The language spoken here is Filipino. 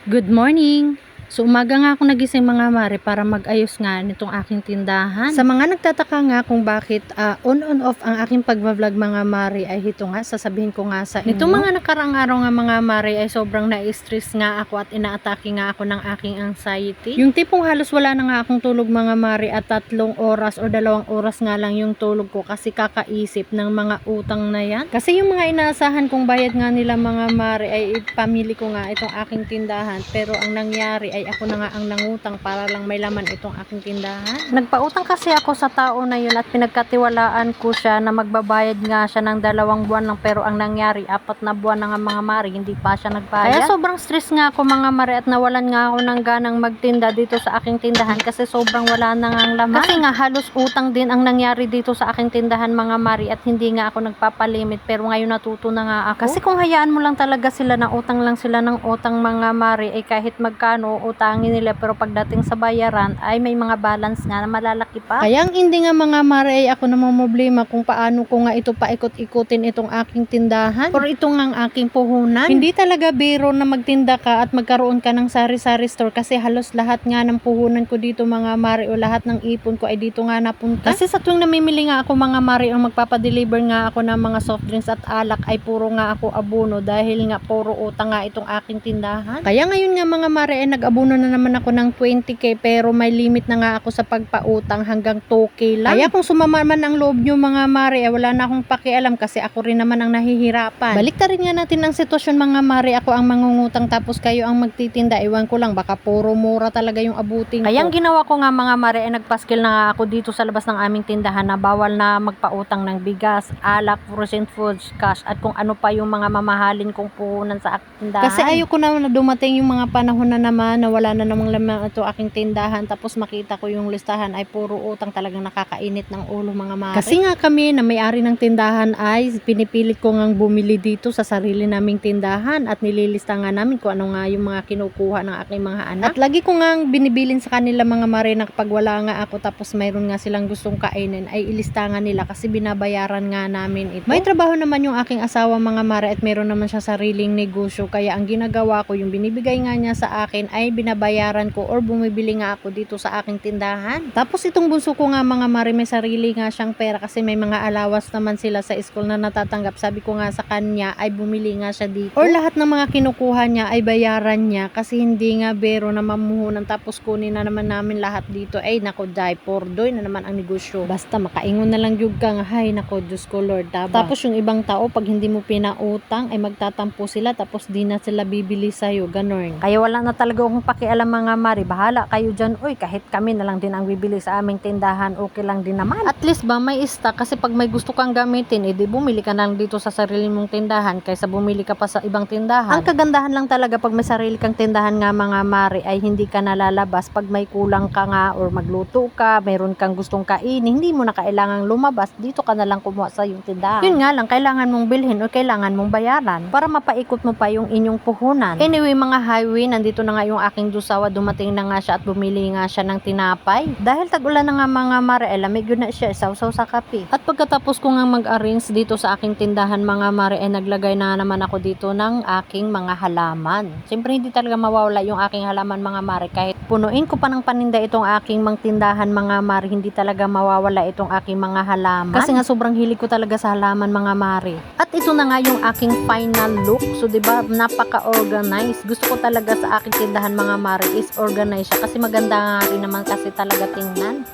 Good morning! So umaga nga ako nagising mga mare para mag-ayos nga nitong aking tindahan. Sa mga nagtataka nga kung bakit on off ang aking pagbablog mga mare ay ito nga, sasabihin ko nga sa inyo. Nitong mga nakaraang araw nga mga mare ay sobrang na-stress nga ako at inaatake nga ako ng aking anxiety. Yung tipong halos wala na nga akong tulog mga mare at 3 oras o 2 oras nga lang yung tulog ko kasi kakaisip ng mga utang na yan. Kasi yung mga inaasahan kong bayad nga nila mga mare ay pamili ko nga itong aking tindahan, pero ang nangyari ay ako na nga ang nangutang para lang may laman itong aking tindahan. Nagpautang kasi ako sa tao na yun at pinagkatiwalaan ko siya na magbabayad nga siya ng 2 buwan lang, pero ang nangyari 4 na buwan na nga mga mare hindi pa siya nagbayad. Kaya sobrang stress nga ako mga mare at nawalan nga ako ng ganang magtinda dito sa aking tindahan kasi sobrang wala na nga ang laman. Kasi nga halos utang din ang nangyari dito sa aking tindahan mga mare at hindi nga ako nagpapalimit, pero ngayon natuto na nga ako. Kasi kung hayaan mo lang talaga sila na utang lang sila ng utang mga mare ay kahit magkano utangin nila, pero pagdating sa bayaran ay may mga balance nga na malalaki pa. Kaya ang hindi nga mga mare ay ako namomroblema kung paano ko nga ito paikot-ikutin itong aking tindahan or ito nga ang aking puhunan. Hindi talaga biro na magtinda ka at magkaroon ka ng sari-sari store kasi halos lahat nga ng puhunan ko dito mga mare o lahat ng ipon ko ay dito nga napunta. Kasi sa tuwing namimili nga ako mga mare o magpapadeliver nga ako ng mga soft drinks at alak ay puro nga ako abono dahil nga puro utang nga itong aking tindahan. Kaya ngayon nga mga mare ay nag-abono na naman ako ng 20k, pero may limit na nga ako sa pagpautang hanggang 2k lang. Kaya kung sumama man ang loob nyo mga mare ay wala na akong pakialam kasi ako rin naman ang nahihirapan. Baliktarin nga natin ang sitwasyon mga mare, ako ang mangungutang tapos kayo ang magtitinda. Iwan ko lang baka puro mura talaga yung abuting ko. Kaya ang ginawa ko nga mga mare ay nagpaskil na nga ako dito sa labas ng aming tindahan na bawal na magpautang ng bigas, alak, frozen foods, cash at kung ano pa yung mga mamahalin kong puhunan sa aking tindahan. Kasi ayoko na dumating yung mga panahon na naman na wala na namang laman ito aking tindahan tapos makita ko yung listahan ay puro utang, talagang nakakainit ng ulo mga mare. Kasi nga kami na may-ari ng tindahan ay pinipilit ko ngang bumili dito sa sarili naming tindahan at nililista nga namin kung ano nga yung mga kinukuha ng aking mga anak. At lagi ko ngang binibilin sa kanila mga mare na kapag wala nga ako tapos mayroon nga silang gustong kainin ay ilista nga nila kasi binabayaran nga namin ito. May trabaho naman yung aking asawa mga mare at meron naman siya sariling negosyo, kaya ang ginagawa ko yung binibigay nga niya sa akin ay binabayaran ko or bumibili nga ako dito sa aking tindahan. Tapos itong bunso ko nga mga mare may sarili nga siyang pera kasi may mga alawas naman sila sa school na natatanggap. Sabi ko nga sa kanya ay bumili nga siya dito or lahat ng mga kinukuha niya ay bayaran niya kasi hindi nga bero na mamuhunan tapos kunin na naman namin lahat dito. Ay nako, dai pordoy na naman ang negosyo. Basta makaingon na lang jud ka nga, hay nako Diyos ko Lord. Tapos yung ibang tao pag hindi mo pinautang ay magtatampo sila tapos di na sila bibili sa'yo, ganon. Kaya wala na talaga akong pakialam mga mare, bahala kayo dyan. Uy, kahit kami na lang din ang bibili sa aming tindahan, okay lang din naman. At least ba may stock, kasi pag may gusto kang gamitin, edi bumili ka na lang dito sa sarili mong tindahan kaysa bumili ka pa sa ibang tindahan. Ang kagandahan lang talaga pag may sarili kang tindahan nga mga mare ay hindi ka nalalabas. Pag may kulang ka nga or magluto ka, mayroon kang gustong kainin, hindi mo na kailangang lumabas, dito ka na lang kumuha sa yung tindahan. Yun nga lang, kailangan mong bilhin o kailangan mong bayaran para mapaikot mo pa yung inyong puhunan. Anyway mga highway, nandito na nga yung aking dusawa, dumating na nga siya at bumili nga siya ng tinapay. Dahil tag-ulan na nga mga mare, lamig yun na siya, sausaw sa kape. At pagkatapos ko nga mag-arrange dito sa aking tindahan mga mare, ay naglagay na naman ako dito ng aking mga halaman. Siyempre hindi talaga mawawala yung aking halaman mga mare, kahit punuin ko pa ng paninda itong aking mga tindahan mga mare, hindi talaga mawawala itong aking mga halaman. Kasi nga sobrang hilig ko talaga sa halaman mga mare. At ito na nga yung aking final look. So diba, napaka-organized. Gusto ko talaga sa aking tindahan mga mare is organized siya kasi maganda nga rin naman kasi talaga tingnan.